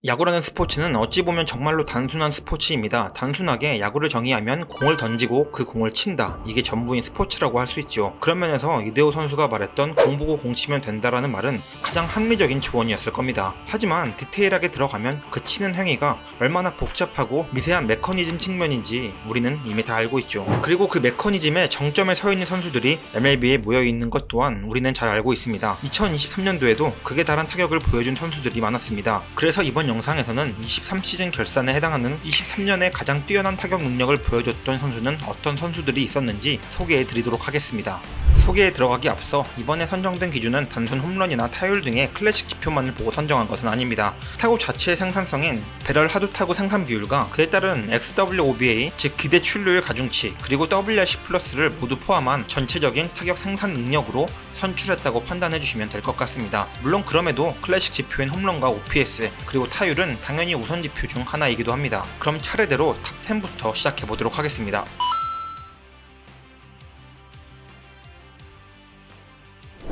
야구라는 스포츠는 어찌 보면 정말로 단순한 스포츠입니다. 단순하게 야구를 정의하면 공을 던지고 그 공을 친다. 이게 전부인 스포츠라고 할 수 있죠. 그런 면에서 이대호 선수가 말했던 공 보고 공 치면 된다라는 말은 가장 합리적인 조언이었을 겁니다. 하지만 디테일하게 들어가면 그 치는 행위가 얼마나 복잡하고 미세한 메커니즘 측면인지 우리는 이미 다 알고 있죠. 그리고 그 메커니즘의 정점에 서 있는 선수들이 MLB에 모여 있는 것 또한 우리는 잘 알고 있습니다. 2023년도에도 극에 달한 타격을 보여준 선수들이 많았습니다. 그래서 이번 영상에서는 23시즌 결산에 해당하는 23년에 가장 뛰어난 타격 능력을 보여줬던 선수는 어떤 선수들이 있었는지 소개해 드리도록 하겠습니다. 소개에 들어가기 앞서 이번에 선정된 기준은 단순 홈런이나 타율 등의 클래식 지표만을 보고 선정한 것은 아닙니다. 타구 자체의 생산성인 배럴 하두 타구 생산 비율과 그에 따른 XWOBA 즉 기대 출루율 가중치 그리고 WRC 플러스를 모두 포함한 전체적인 타격 생산 능력으로 선출했다고 판단해 주시면 될 것 같습니다. 물론 그럼에도 클래식 지표인 홈런과 OPS 그리고 타율은 당연히 우선 지표 중 하나이기도 합니다. 그럼 차례대로 탑 10부터 시작해 보도록 하겠습니다.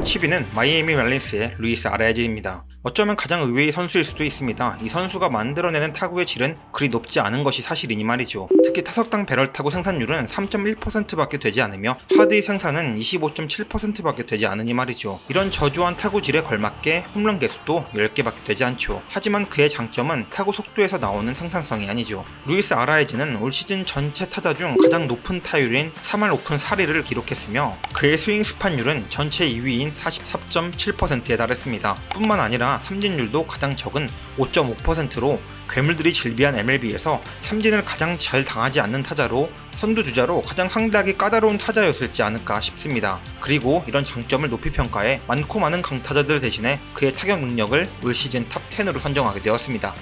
10위는 마이애미 말린스의 루이스 아라에즈입니다. 어쩌면 가장 의외의 선수일 수도 있습니다. 이 선수가 만들어내는 타구의 질은 그리 높지 않은 것이 사실이니 말이죠. 특히 타석당 배럴 타구 생산율은 3.1%밖에 되지 않으며 하드의 생산은 25.7%밖에 되지 않으니 말이죠. 이런 저조한 타구질에 걸맞게 홈런 개수도 10개밖에 되지 않죠. 하지만 그의 장점은 타구 속도에서 나오는 생산성이 아니죠. 루이스 아라에즈는 올 시즌 전체 타자 중 가장 높은 타율인 3할 오픈 4리를 기록했으며 그의 스윙 스판율은 전체 2위인 44.7%에 달했습니다. 뿐만 아니라 삼진율도 가장 적은 5.5%로 괴물들이 질비한 MLB에서 삼진을 가장 잘 당하지 않는 타자로 선두주자로 가장 상대하기 까다로운 타자였을지 않을까 싶습니다. 그리고 이런 장점을 높이 평가해 많고 많은 강타자들 대신에 그의 타격 능력을 올 시즌 탑 10으로 선정하게 되었습니다.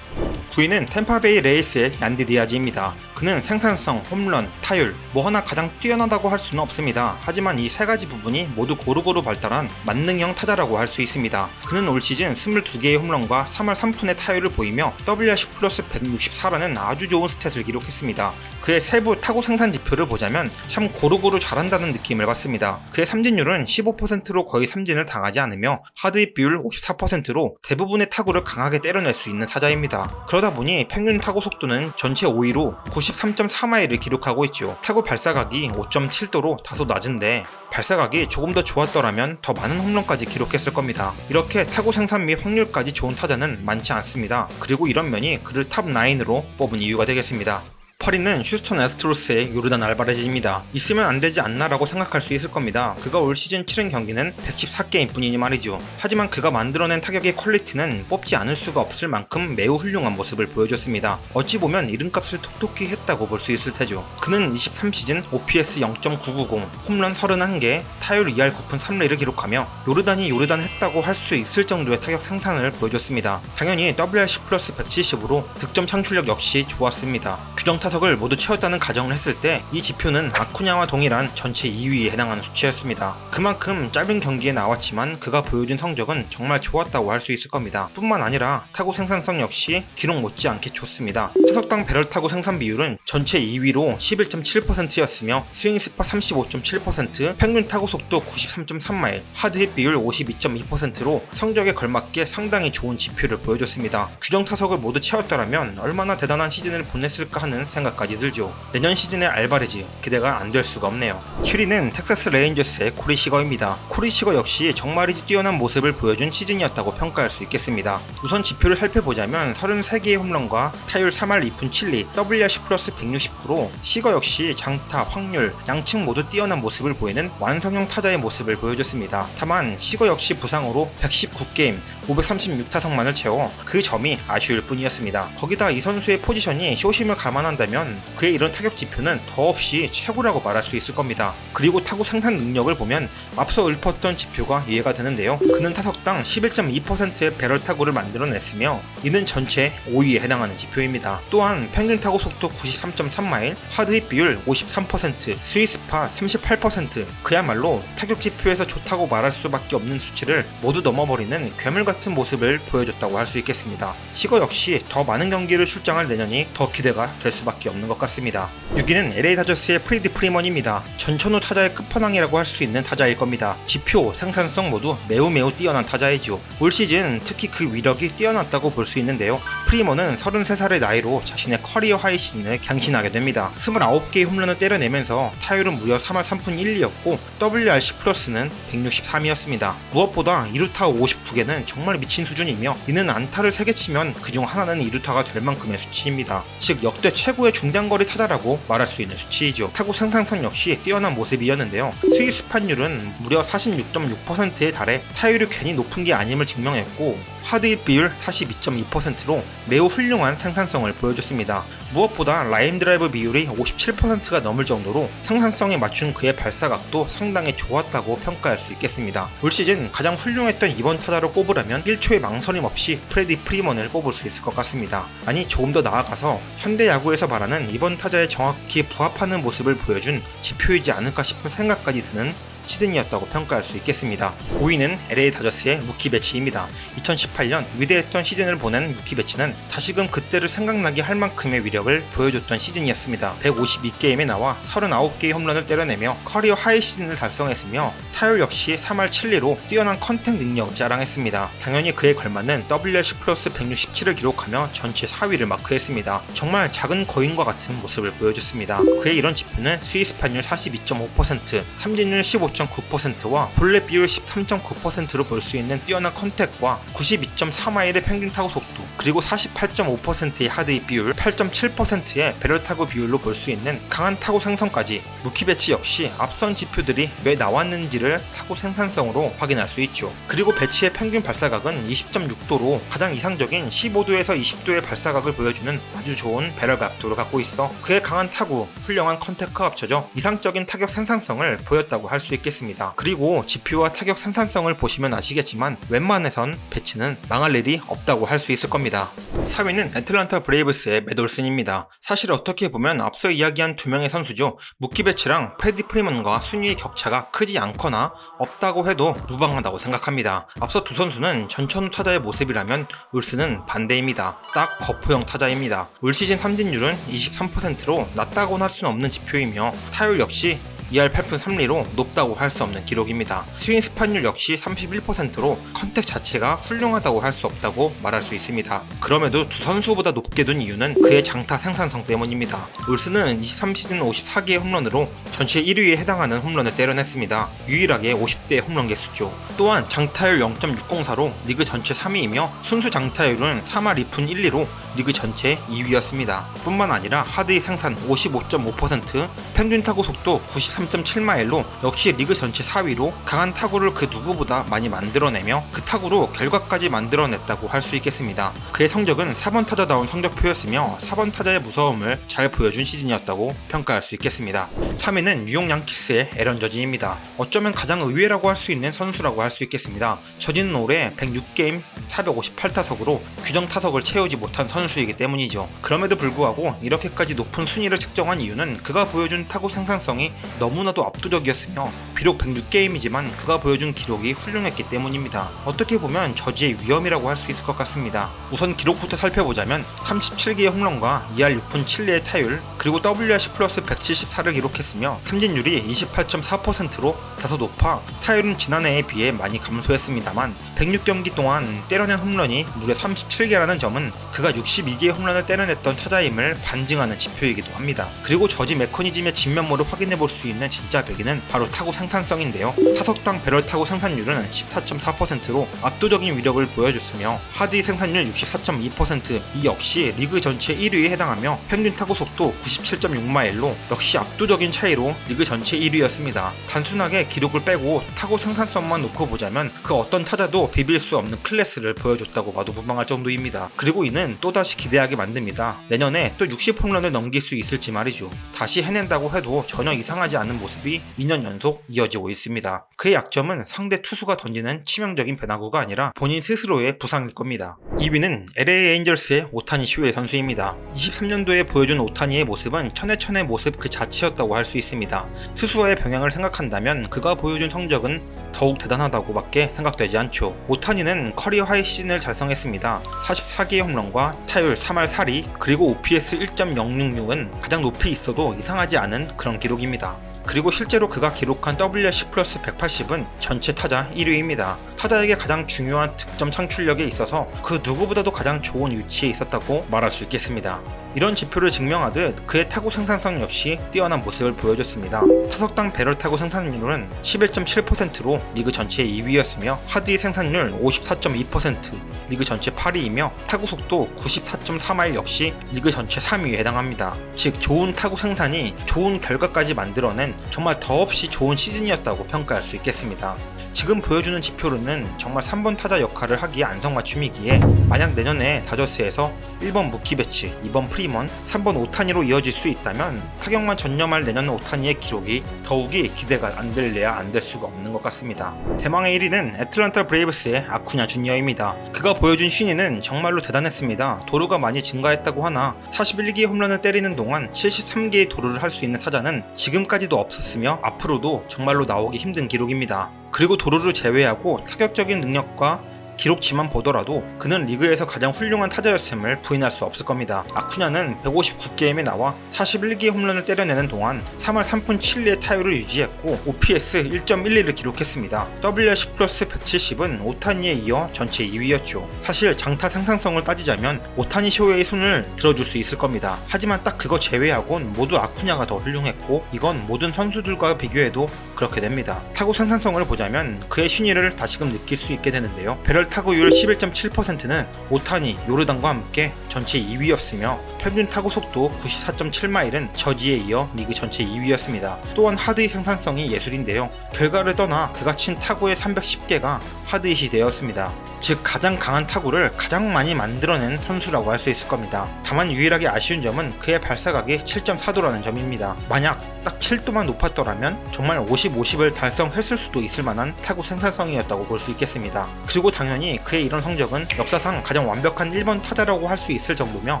9위는 템파베이 레이스의 얀디 디아즈입니다. 그는 생산성, 홈런, 타율 뭐 하나 가장 뛰어나다고 할 수는 없습니다. 하지만 이 세 가지 부분이 모두 고루고루 발달한 만능형 타자라고 할 수 있습니다. 그는 올 시즌 22개의 홈런과 3할 3푼의 타율을 보이며 WRC 플러스 164라는 아주 좋은 스탯을 기록했습니다. 그의 세부 타구 생산 지표를 보자면 참 고루고루 잘한다는 느낌을 받습니다. 그의 삼진율은 15%로 거의 삼진을 당하지 않으며 하드입 비율 54%로 대부분의 타구를 강하게 때려낼 수 있는 타자입니다. 그러다 보니 평균 타구 속도는 전체 5위로 93.4마일을 기록하고 있죠. 타구 발사각이 5.7도로 다소 낮은데 발사각이 조금 더 좋았더라면 더 많은 홈런까지 기록했을 겁니다. 이렇게 타구 생산 및 확률까지 좋은 타자는 많지 않습니다. 그리고 이런 면이 그를 탑 9으로 뽑은 이유가 되겠습니다. 8위는 휴스턴 애스트로스의 요르단 알바레즈입니다. 있으면 안 되지 않나 라고 생각할 수 있을 겁니다. 그가 올 시즌 치른 경기는 114게임 뿐이니 말이죠. 하지만 그가 만들어낸 타격의 퀄리티는 뽑지 않을 수가 없을 만큼 매우 훌륭한 모습을 보여줬습니다. 어찌 보면 이름값을 톡톡히 했다고 볼 수 있을 테죠. 그는 23시즌 OPS 0.990, 홈런 31개, 타율 2할 9푼 3리를 기록하며 요르단이 요르단 했다고 할 수 있을 정도의 타격 생산을 보여줬습니다. 당연히 WRC 플러스 170으로 득점 창출력 역시 좋았습니다. 규정 타석을 모두 채웠다는 가정을 했을 때 이 지표는 아쿠냐와 동일한 전체 2위에 해당하는 수치였습니다. 그만큼 짧은 경기에 나왔지만 그가 보여준 성적은 정말 좋았다고 할 수 있을 겁니다. 뿐만 아니라 타구 생산성 역시 기록 못지않게 좋습니다. 타석당 배럴 타구 생산 비율은 전체 2위로 11.7%였으며 스윙 스파 35.7%, 평균 타구 속도 93.3마일, 하드힛 비율 52.2%로 성적에 걸맞게 상당히 좋은 지표를 보여줬습니다. 규정 타석을 모두 채웠더라면 얼마나 대단한 시즌을 보냈을까 하는 생각까지 들죠. 내년 시즌의 알바레즈 기대가 안 될 수가 없네요. 7위는 텍사스 레인저스의 코리 시거입니다. 코리 시거 역시 정말이지 뛰어난 모습을 보여준 시즌이었다고 평가할 수 있겠습니다. 우선 지표를 살펴보자면 33개의 홈런과 타율 3할 2푼 7리, WRC 플러스 169로 시거 역시 장타, 확률, 양측 모두 뛰어난 모습을 보이는 완성형 타자의 모습을 보여줬습니다. 다만 시거 역시 부상으로 119게임, 536타석만을 채워 그 점이 아쉬울 뿐이었습니다. 거기다 이 선수의 포지션이 쇼심을 감안한다면 그의 이런 타격 지표는 더없이 최고라고 말할 수 있을 겁니다. 그리고 타구 생산 능력을 보면 앞서 읊었던 지표가 이해가 되는데요. 그는 타석당 11.2%의 배럴 타구를 만들어냈으며 이는 전체 5위에 해당하는 지표입니다. 또한 평균 타구 속도 93.3마일, 하드힛 비율 53%, 스위스파 38%, 그야말로 타격 지표에서 좋다고 말할 수밖에 없는 수치를 모두 넘어버리는 괴물같은 모습을 보여줬다고 할 수 있겠습니다. 시거 역시 더 많은 경기를 출장할 내년이 더 기대가 될 수밖에 없는 것 같습니다. 6위는 LA 다저스의 프리디 프리먼입니다. 전천후 타자의 끝판왕이라고 할 수 있는 타자일 겁니다. 지표, 생산성 모두 매우 뛰어난 타자이죠. 올 시즌 특히 그 위력이 뛰어났다고 볼 수 있는데요. 프리먼은 33살의 나이로 자신의 커리어 하이 시즌을 갱신하게 됩니다. 29개의 홈런을 때려내면서 타율은 무려 3할 3푼 1리였고 WRC 플러스는 163이었습니다. 무엇보다 2루타 59개는 정말 미친 수준이며 이는 안타를 3개 치면 그중 하나는 2루타가 될 만큼의 수치입니다. 즉 역대 최고의 중장거리 타자라고 말할 수 있는 수치이죠. 타구 생산성 역시 뛰어난 모습이었는데요. 스윙 스팟률은 무려 46.6%에 달해 타율이 괜히 높은 게 아님을 증명했고 하드힛 비율 42.2%로 매우 훌륭한 생산성을 보여줬습니다. 무엇보다 라인 드라이브 비율이 57%가 넘을 정도로 생산성에 맞춘 그의 발사각도 상당히 좋았다고 평가할 수 있겠습니다. 올 시즌 가장 훌륭했던 이번 타자로 꼽으라면 1초의 망설임 없이 프레디 프리먼을 꼽을 수 있을 것 같습니다. 아니 조금 더 나아가서 현대 야구에서 말하는 이번 타자에 정확히 부합하는 모습을 보여준 지표이지 않을까 싶은 생각까지 드는 시즌이었다고 평가할 수 있겠습니다. 5위는 LA 다저스의 무키 배치입니다. 2018년 위대했던 시즌을 보낸 무키 배치는 다시금 그때를 생각나게 할 만큼의 위력을 보여줬던 시즌이었습니다. 152게임에 나와 39개의 홈런을 때려내며 커리어 하이 시즌을 달성했으며 타율 역시 3할 7리로 뛰어난 컨택 능력을 자랑했습니다. 당연히 그에 걸맞는 WRC 플러스 167을 기록하며 전체 4위를 마크했습니다. 정말 작은 거인과 같은 모습을 보여줬습니다. 그의 이런 지표는 스윙 스팟률 42.5%, 삼진율 15.9%와 볼넷 비율 13.9%로 볼 수 있는 뛰어난 컨택과 92.3마일의 평균 타구 속도, 그리고 48.5%의 하드힛 비율, 8.7%의 배럴 타구 비율로 볼 수 있는 강한 타구 생성까지 무키 배치 역시 앞선 지표들이 왜 나왔는지를 타구 생산성으로 확인할 수 있죠. 그리고 배치의 평균 발사각은 20.6도로 가장 이상적인 15도에서 20도의 발사각을 보여주는 아주 좋은 배럴 각도를 갖고 있어 그의 강한 타구, 훌륭한 컨택과 합쳐져 이상적인 타격 생산성을 보였다고 할 수 있겠습니다. 그리고 지표와 타격 생산성을 보시면 아시겠지만 웬만해선 배치는 망할 일이 없다고 할 수 있을 겁니다. 4위는 애틀란타 브레이브스의 맷 올슨입니다. 사실 어떻게 보면 앞서 이야기한 두 명의 선수죠. 무키 배치랑 프레디 프리먼과 순위의 격차가 크지 않거나 없다고 해도 무방하다고 생각합니다. 앞서 두 선수는 전천후 타자의 모습이라면 올슨은 반대입니다. 딱 거포형 타자입니다. 올 시즌 삼진율은 23%로 낮다고는 할 수는 없는 지표이며 타율 역시 2할 8푼 3리로 높다고 할 수 없는 기록입니다. 스윙 스팟률 역시 31%로 컨택 자체가 훌륭하다고 할 수 없다고 말할 수 있습니다. 그럼에도 두 선수보다 높게 둔 이유는 그의 장타 생산성 때문입니다. 올슨은 23시즌 54개의 홈런으로 전체 1위에 해당하는 홈런을 때려냈습니다. 유일하게 50대의 홈런 개수죠. 또한 장타율 0.604로 리그 전체 3위이며 순수 장타율은 3할 2푼 1리로 리그 전체 2위였습니다. 뿐만 아니라 하드의 생산 55.5%, 평균 타구 속도 93.7마일로 역시 리그 전체 4위로 강한 타구를 그 누구보다 많이 만들어내며 그 타구로 결과까지 만들어냈다고 할 수 있겠습니다. 그의 성적은 4번 타자다운 성적표였으며 4번 타자의 무서움을 잘 보여준 시즌이었다고 평가할 수 있겠습니다. 3위는 뉴욕 양키스의 에런 저지입니다. 어쩌면 가장 의외라고 할 수 있는 선수라고 할 수 있겠습니다. 저지는 올해 106게임 458타석으로 규정 타석을 채우지 못한 선수이기 때문이죠. 그럼에도 불구하고 이렇게까지 높은 순위를 측정한 이유는 그가 보여준 타구 생산성이 너무나도 압도적이었으며 비록 106게임이지만 그가 보여준 기록이 훌륭했기 때문입니다. 어떻게 보면 저지의 위험이라고 할 수 있을 것 같습니다. 우선 기록부터 살펴보자면 37개의 홈런과 2할 6푼 7리의 타율, 그리고 WRC 플러스 174를 기록했으며 삼진율이 28.4%로 다소 높아 타율은 지난해에 비해 많이 감소했습니다만 106경기 동안 때려낸 홈런이 무려 37개라는 점은 그가 62개의 홈런을 때려냈던 타자임을 반증하는 지표이기도 합니다. 그리고 저지 메커니즘의 진면모를 확인해볼 수 있는 진짜 배기는 바로 타구 생산성인데요. 타석당 배럴 타구 생산율은 14.4%로 압도적인 위력을 보여줬으며 하드의 생산율 64.2%, 이 역시 리그 전체 1위에 해당하며 평균 타구 속도 97.6마일로 역시 압도적인 차이로 리그 전체 1위였습니다. 단순하게 기록을 빼고 타구 생산성만 놓고 보자면 그 어떤 타자도 비빌 수 없는 클래스를 보여줬다고 봐도 무방할 정도입니다. 그리고 이는 또다시 기대하게 만듭니다. 내년에 또 60홈런을 넘길 수 있을지 말이죠. 다시 해낸다고 해도 전혀 이상하지 않은 모습이 2년 연속 이어지고 있습니다. 그의 약점은 상대 투수가 던지는 치명적인 변화구가 아니라 본인 스스로의 부상일 겁니다. 2위는 LA 에인절스의 오타니 슈에 선수입니다. 23년도에 보여준 오타니의 모습은 천해천의 모습 그 자체였다고 할 수 있습니다. 투수와의 병행을 생각한다면 그가 보여준 성적은 더욱 대단하다고 밖에 생각되지 않죠. 오타니는 커리어 하이 시즌을 달성했습니다. 44개의 홈런과 타율 3할 4리, 그리고 OPS 1.066은 가장 높이 있어도 이상하지 않은 그런 기록입니다. 그리고 실제로 그가 기록한 WRC 플러스 180은 전체 타자 1위입니다. 타자에게 가장 중요한 득점 창출력에 있어서 그 누구보다도 가장 좋은 위치에 있었다고 말할 수 있겠습니다. 이런 지표를 증명하듯 그의 타구 생산성 역시 뛰어난 모습을 보여줬습니다. 타석당 배럴 타구 생산률은 11.7%로 리그 전체 2위였으며 하드의 생산률 54.2%, 리그 전체 8위이며 타구 속도 94.3마일 역시 리그 전체 3위에 해당합니다. 즉 좋은 타구 생산이 좋은 결과까지 만들어낸 정말 더없이 좋은 시즌이었다고 평가할 수 있겠습니다. 지금 보여주는 지표로는 정말 3번 타자 역할을 하기에 안성맞춤이기에 만약 내년에 다저스에서 1번 무키 배츠, 2번 프리먼, 3번 오타니로 이어질 수 있다면 타격만 전념할 내년 오타니의 기록이 더욱이 기대가 안 될래야 안 될 수가 없는 것 같습니다. 대망의 1위는 애틀란타 브레이브스의 아쿠냐 주니어입니다. 그가 보여준 신인은 정말로 대단했습니다. 도루가 많이 증가했다고 하나 41개의 홈런을 때리는 동안 73개의 도루를 할 수 있는 타자는 지금까지도 없었으며 앞으로도 정말로 나오기 힘든 기록입니다. 그리고 도루를 제외하고 타격적인 능력과 기록치만 보더라도 그는 리그에서 가장 훌륭한 타자였음을 부인할 수 없을 겁니다. 아쿠냐는 159게임에 나와 41개의 홈런을 때려내는 동안 3할 3푼 7리의 타율을 유지했고 OPS 1.12를 기록했습니다. WRC 플러스 170은 오타니에 이어 전체 2위였죠. 사실 장타 생산성을 따지자면 오타니 쇼헤이의 손을 들어줄 수 있을 겁니다. 하지만 딱 그거 제외하곤 모두 아쿠냐가 더 훌륭했고 이건 모든 선수들과 비교해도 그렇게 됩니다. 타구 생산성을 보자면 그의 신의를 다시금 느낄 수 있게 되는데요. 배럴 타구율 11.7%는 오타니, 요르단과 함께 전체 2위였으며 평균 타구 속도 94.7마일은 저지에 이어 리그 전체 2위였습니다. 또한 하드의 생산성이 예술인데요. 결과를 떠나 그가 친 타구의 310개가 하드잇이 되었습니다. 즉 가장 강한 타구를 가장 많이 만들어낸 선수라고 할 수 있을 겁니다. 다만 유일하게 아쉬운 점은 그의 발사각이 7.4도라는 점입니다. 만약 딱 7도만 높았더라면 정말 50-50을 달성했을 수도 있을 만한 타구 생산성이었다고 볼 수 있겠습니다. 그리고 당연히 그의 이런 성적은 역사상 가장 완벽한 1번 타자라고 할 수 있을 정도며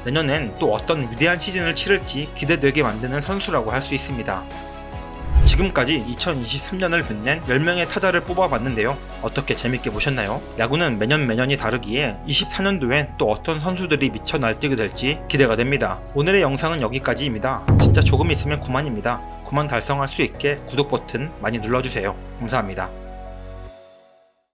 내년엔 또 어떤 위대한 시즌을 치를지 기대되게 만드는 선수라고 할 수 있습니다. 지금까지 2023년을 빛낸 10명의 타자를 뽑아봤는데요. 어떻게 재밌게 보셨나요? 야구는 매년이 다르기에 24년도엔 또 어떤 선수들이 미쳐 날뛰게 될지 기대가 됩니다. 오늘의 영상은 여기까지입니다. 진짜 조금 있으면 9만입니다. 9만 달성할 수 있게 구독 버튼 많이 눌러주세요. 감사합니다.